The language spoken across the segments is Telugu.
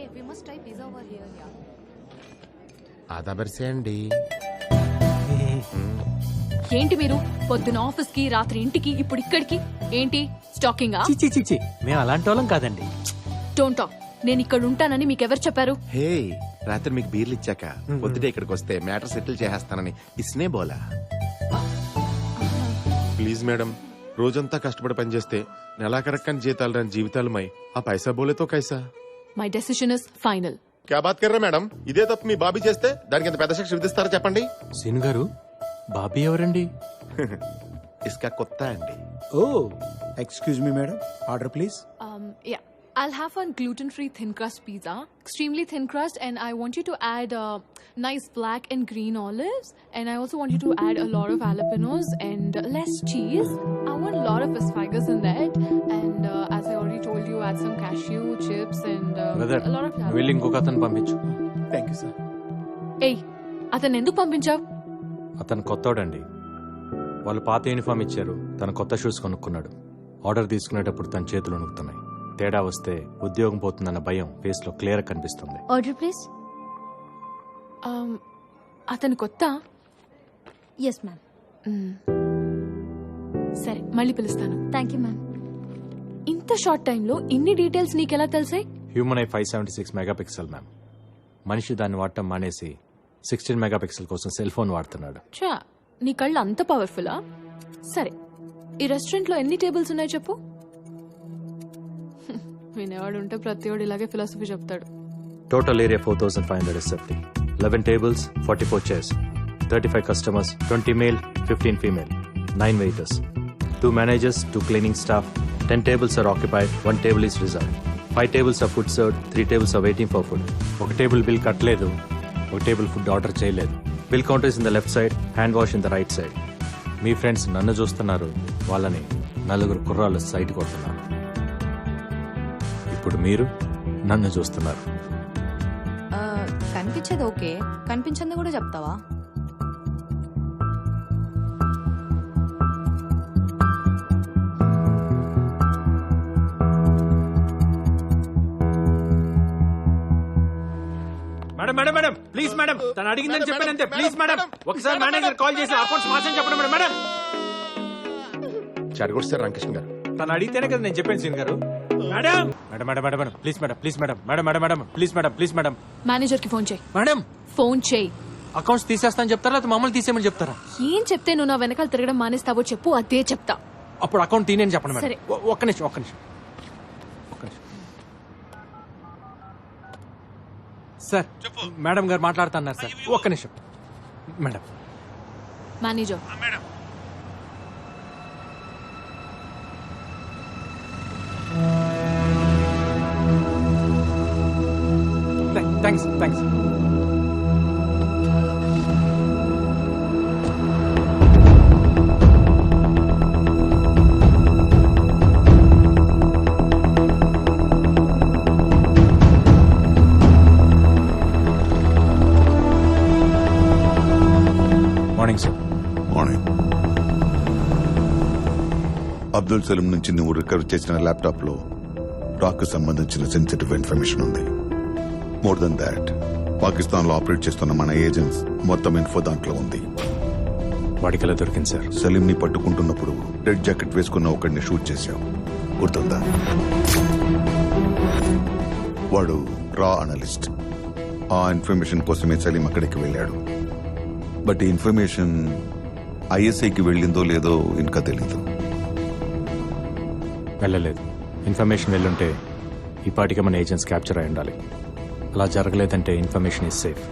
Hey, we must try pizza over here, yeah. ఆదాబర్సే అండి. ఏంటి మీరు పొద్దున ఆఫీస్ కి రాత్రి ఇంటికి ఇప్పుడు ఇక్కడికి ఏంటి స్టాకింగ్? చిచి మేము అలాంటి వాళ్ళం కాదండి. Don't talk. నేను ఇక్కడ ఉంటానని మీకెవరు చెప్పారు? హే, రాత్రి మీకు బీర్లు ఇచ్చాక పొద్దుటే ఇక్కడికి వస్తే మ్యాటర్ సెటిల్ చేసేస్తానని ఇస్నే బోలా. ప్లీజ్ మేడం, రోజంతా కష్టపడి పనిచేస్తే నెలాఖరక్కని జీతాలు రాని జీవితాలమై ఆ పైసా బోలేతో కైసా. My decision is final. క్యా బాత్ కర్రా మేడం? ఇదే తప్పు మీ బాబీ చేస్తే దానికి ఎంత పెద్ద శిక్ష విధిస్తారో చెప్పండి. సీన్ గారు, బాబీ ఎవరండి? ఇస్కా కొత్త అండి. Oh excuse me madam, order please. Yeah, I'll have one gluten-free thin crust pizza, extremely thin crust, and I want you to add nice black and green olives, and I also want you to add a lot of jalapenos and less cheese. I want a lot of asparagus in that, and as I already told you, add some cashew chips and a lot of jalapenos. వెళ్ళి ఇంకొక అతను పంపించు. Thank you sir. Hey, అతను ఎందుకు పంపించావు? అతను కొత్తోడండి. వాళ్ళు పాత యూనిఫామ్ ఇచ్చారు, తన కొత్త షూస్ కొనుక్కున్నాడు. ఆర్డర్ తీసుకునేటప్పుడు తన చేతులు వణుకుతున్నాయి. తేడా వస్తే ఉద్యోగం పోతుందన్న భయం ఫేస్ లో క్లియర్ కనిపిస్తుంది. Order, please. అతను కొత్త? Yes, ma'am. సరే, మళ్ళీ పిలుస్తాను. Thank you, ma'am. ఇంత షార్ట్ టైంలో ఇన్ని డీటెయిల్స్ నీకెలా తెలిసాయి? Human I 576 megapixel ma'am. మనిషి దాన్ని వాడటం మానేసి 16 మెగాపిక్సెల్ కోసం సెల్ ఫోన్ వాడుతున్నాడు. చా, నీ కళ్ళు అంత పవర్ఫుల్లా? సరే, ఈ రెస్టారెంట్ లో ఎన్ని టేబుల్స్ ఉన్నాయి చెప్పు. వినేవాడు ఉంటే ప్రతివాడు ఇలాగే ఫిలాసఫీ చెప్తాడు. Total area 4500 SFT, 11 tables, 44 chairs, 35 customers, 20 male, 15 female, 9 waiters, 2 managers, 2 cleaning staff, 10 tables are occupied, 1 table is reserved, 5 tables are food served, 3 tables are waiting for food. ఒక టేబుల్ బిల్ కట్టలేదు, ఒక టేబుల్ ఫుడ్ ఆర్డర్ చేయలేదు. Bill counter is in the left side, hand wash in the right side. Me friends నన్ను చూస్తున్నారు, వాళ్ళని నలుగురు కుర్రాళ్ళు సైట్ కొడుతున్నారు. ఇప్పుడు మీరు నన్ను చూస్తున్నారు. కనిపించేది ఓకే, కనిపించింది కూడా చెప్తావా? Madam madam madam please madam, తను అడిగిందని చెప్పానంతే. ప్లీజ్ మేడం, ఒకసారి మేనేజర్ కాల్ చేసి అకౌంట్స్ మార్చని చెప్పండి మేడం. మేడం చెడగొట్టు సార్ రామకృష్ణ గారు. తను అడిగితేనే కదా నేను చెప్పాను సీన్ గారు. Madam madam madam madam madam please madam, please madam, madam madam madam please madam, please madam. Manager కి ఫోన్ చేయి. మేడం ఫోన్ చేయి. అకౌంట్స్ తీసేస్తాను చెప్తారా లేదా మమ్మల్ని తీసేయమని చెప్తారా? ఏం చెప్తే నువ్వు నా వెనకాల తిరగడం మానేస్తావో చెప్పు, అదే చెప్తా. అప్పుడు అకౌంట్ తీయని చెప్పండి సరే. మేడం. ఒక్క నిమిషం ఒక్క నిమిషం ఒక్క నిమిషం. సార్ మేడం గారు మాట్లాడుతున్నారు సార్, ఒక్క నిమిషం. Madam manager, thanks thanks. Morning sir. Morning. Abdul Salim నుంచి నువ్వు రికవర్ చేసిన ల్యాప్టాప్ లో రాక్ సంబంధించిన సెన్సిటివ్ ఇన్ఫర్మేషన్ ఉంది. మోర్ దెన్ దాట్, పాకిస్తాన్ లో ఆపరేట్ చేస్తున్న మన ఏజెంట్స్ మొత్తం ఇన్ఫో దాంట్లో ఉంది. వాడికి ఎలా దొరికింది సార్? సలీం ని పట్టుకుంటున్నప్పుడు రెడ్ జాకెట్ వేసుకున్న ఒకడిని షూట్ చేశావు, గుర్తుందా? వాడు రా అనలిస్ట్. ఆ ఇన్ఫర్మేషన్ కోసమే సలీం అక్కడికి వెళ్ళాడు. బట్ ఈ ఇన్ఫర్మేషన్ ఐఎస్ఐకి వెళ్ళిందో లేదో ఇంకా తెలీదు. వెళ్ళలేదు. ఇన్ఫర్మేషన్ వెళ్ళుంటే ఈ పాటికి మన ఏజెంట్స్ క్యాప్చర్ అయి ఉండాలి. అలా జరగలేదంటే ఇన్ఫర్మేషన్ ఇస్ సేఫ్.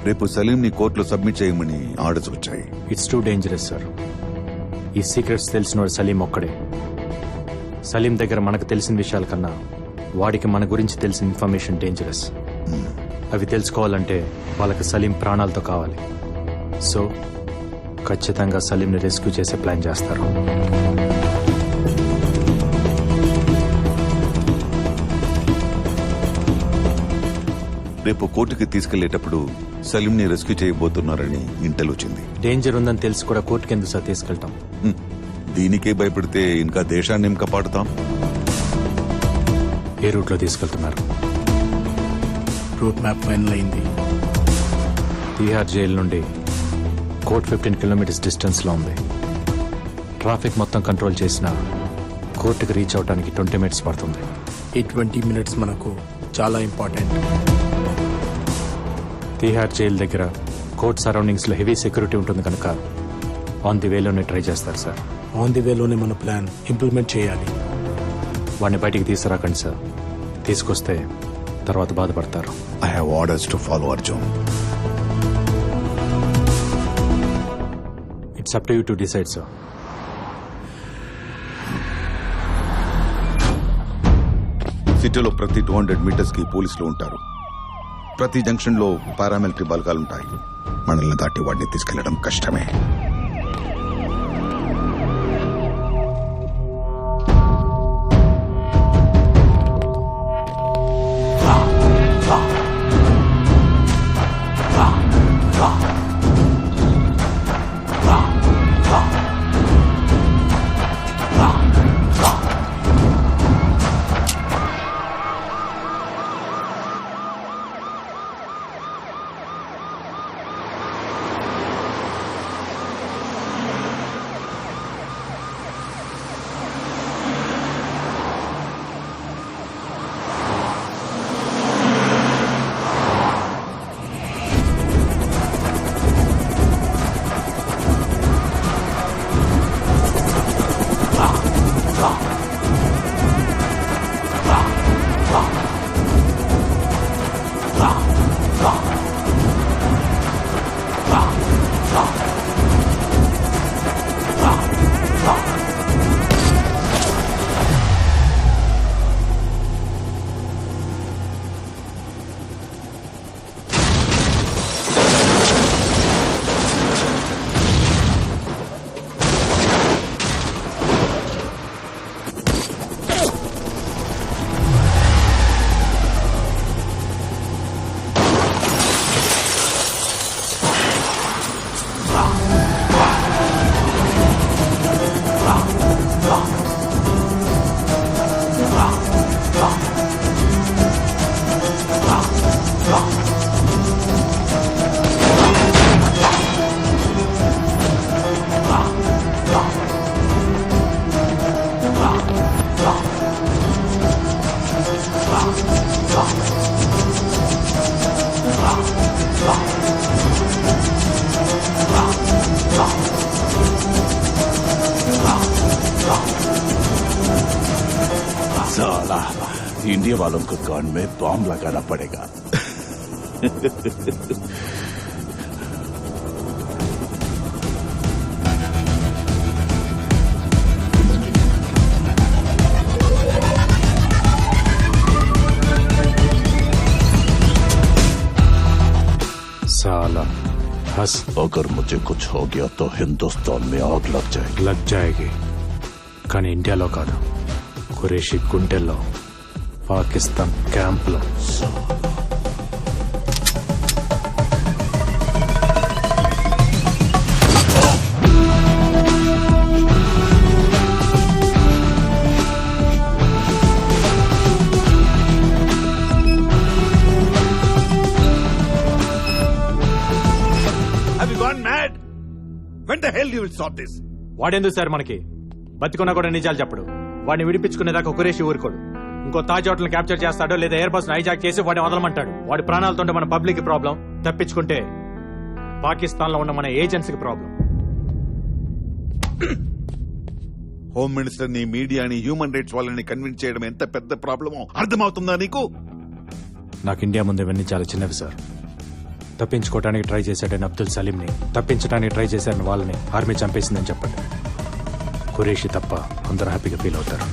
రేపు సలీం ని కోర్టులో సబ్మిట్ చేయమని ఆర్డర్స్ వచ్చాయి. It's too dangerous sir. ఈ సీక్రెట్స్ తెలిసినోడు సలీం ఒక్కడే. సలీం దగ్గర మనకు తెలిసిన విషయాల కన్నా వాడికి మన గురించి తెలిసిన ఇన్ఫర్మేషన్ డేంజరస్. అవి తెలుసుకోవాలంటే వాళ్ళకి సలీం ప్రాణాలతో కావాలి. సో ఖచ్చితంగా సలీంని రెస్క్యూ చేసే ప్లాన్ చేస్తారు. రేపు కోర్టుకి తీసుకెళ్లేటప్పుడు సలీం ని రెస్క్యూ చేయబోతున్నారని ఇంటెల్ వచ్చింది. డేంజర్ ఉందని తెలిసి కూడా కోర్టుకి ఎందుకు సార్ తీసుకెళ్తాం? దీనికే భయపడితే ఇంకా దేశాన్ని ఏం కాపాడుతాం? ఏ రూట్లో తీసుకెళ్తున్నారు? రూట్ మ్యాప్ ఫైనల్ అయింది. తీహార్ జైలు నుండి కోర్ట్ 15 కిలోమీటర్స్ డిస్టెన్స్లో ఉంది. ట్రాఫిక్ మొత్తం కంట్రోల్ చేసిన కోర్టుకి రీచ్ అవడానికి 20 మినిట్స్ పడుతుంది. ఈ 20 మినిట్స్ మనకు చాలా ఇంపార్టెంట్. తీహార్ జైలు దగ్గర కోర్ట్ సరౌండింగ్స్లో హెవీ సెక్యూరిటీ ఉంటుంది కనుక ఆన్ ది వేలోనే ట్రై చేస్తారు సార్. ఆన్ ది వేలోనే మన ప్లాన్ ఇంప్లిమెంట్ చేయాలి. వాడిని బయటికి తీసుకురాకండి సార్. తీసుకొస్తే తర్వాత బాధపడతారు. I have orders to follow Arjun. It's up to you to decide sir. సిటీలో ప్రతి 200 మీటర్స్ కి పోలీసులు ఉంటారు. ప్రతి జంక్షన్ లో పారామిలిటరీ బలగాలుంటాయి. మనల్ని దాటి వాడిని తీసుకెళ్లడం కష్టమే. साला इंडिया वालों को कान में बॉम्ब लगाना पड़ेगा. साला हंस. अगर मुझे कुछ हो गया तो हिंदुस्तान में आग लग जाएगी. లగ్ జాయేగి. కానీ ఇండియాలో కాదు, ఖురేషీ గుంటెల్లో, పాకిస్తాన్ క్యాంప్లో. Have you gone mad? When the hell you will sort this? వాడెందుకు సార్ మనకి? బతికున్నా కూడా నిజాలు చెప్పడు. వాడిని విడిపించుకునేదాకా ఖురేషీ ఊరుకోడు. ఇంకో తాజ్ హోటల్ క్యాప్చర్ చేస్తాడో లేదా ఎయిర్ బస్ హైజాక్ చేసి వాడిని వదలమంటాడు. వాడి ప్రాణాలతో మన పబ్లిక్ కి ప్రాబ్లం, తప్పించుకుంటే పాకిస్తాన్ లో ఉన్న మన ఏజెన్సీకి ప్రాబ్లం. హోమ్ మినిస్టర్ ని, మీడియాని, హ్యూమన్ రైట్స్ వాళ్ళని కన్విన్స్ చేయడం ఎంత పెద్ద ప్రాబ్లమో అర్థమవుతుందా నీకు? నాకు ఇండియా ముందు ఇవన్నీ చాలా చిన్నవి సార్. తప్పించుకోవడానికి ట్రై చేశాడని అబ్దుల్ సలీంని, తప్పించడానికి ట్రై చేశాడని వాళ్ళని ఆర్మీ చంపేసిందని చెప్పండి. ఖురేషీ తప్ప అందరూ హ్యాపీగా ఫీల్ అవుతారు.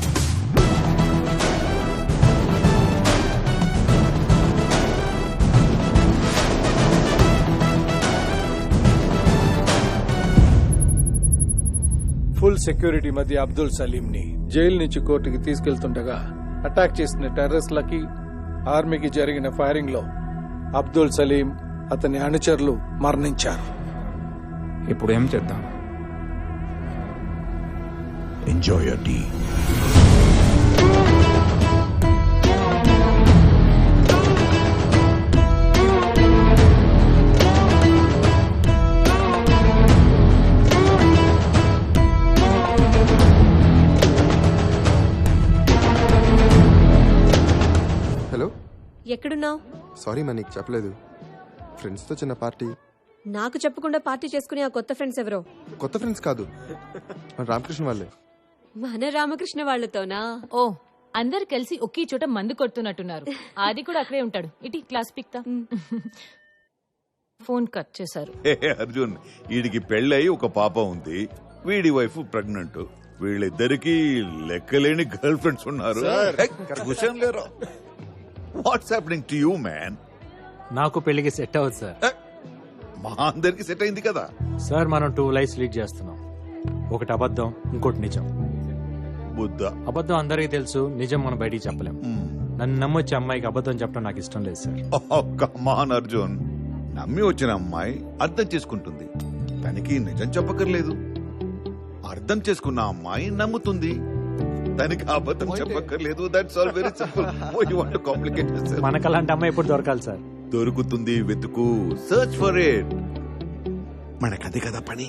ఫుల్ సెక్యూరిటీ మధ్య అబ్దుల్ సలీం ని జైలు నుంచి కోర్టుకి తీసుకెళ్తుండగా అటాక్ చేసిన టెర్రరిస్టులకి ఆర్మీకి జరిగిన ఫైరింగ్ లో అబ్దుల్ సలీం, అతని అనుచరులు మరణించారు. ఇప్పుడు ఏం చేద్దాం? Enjoy your tea. ఎక్కడున్నావు? సారీ మా నీకు చెప్పలేదు. ఫ్రెండ్స్తో చిన్న పార్టీ. నాకు చెప్పకుండా పార్టీ చేసుకునే ఆ కొత్త ఫ్రెండ్స్ ఎవరో? కొత్త ఫ్రెండ్స్ కాదు, మన రామకృష్ణ వాళ్ళే. మన రామకృష్ణ వాళ్ళతోనా? ఓ అందరు కలిసి ఒకే చోట మందు కొడుతున్నట్టున్నారు. ఆది కూడా అక్కడే ఉంటాడు. ఇటీ క్లాస్ పిక్తా. ఫోన్ కట్ చేశారు. అర్జున్, వీడికి పెళ్ళై ఒక పాప ఉంది, వీడి వైఫ్ ప్రెగ్నెంట్. వీళ్ళిద్దరికి లెక్కలేని గర్ల్ ఫ్రెండ్స్ ఉన్నారు. What's happening to you man? నాకు పెళ్లికి సెట్ అవ్వదు సార్. మా అందరికి సెట్ అయింది కదా సార్. మనం 2 లైఫ్స్ లీడ్ చేస్తున్నాం. ఒకటి అబద్ధం, ఇంకోటి నిజం. బుద్ధ అబద్ధం అందరికీ తెలుసు, నిజం మనం బయటికి చెప్పలేం. నన్ను నమ్మొచ్చే అమ్మాయికి అబద్ధం చెప్పడం నాకు ఇష్టం లేదు సార్. కమాన్ అర్జున్, నమ్మి వచ్చిన అమ్మాయి అర్థం చేసుకుంటుంది, తనకి నిజం చెప్పక్కర్లేదు. అర్థం చేసుకున్న అమ్మాయి నమ్ముతుంది, తనకి అబద్ధం చెప్పక్కర్లేదు. That's all very simple. You want to complicate this? మనకు అలాంటి అమ్మాయి ఎప్పుడు దొరకాలి సార్? దొరుకుతుంది, వెతుకు, సర్చ్ ఫర్ ఇట్. మనకది కదా పని.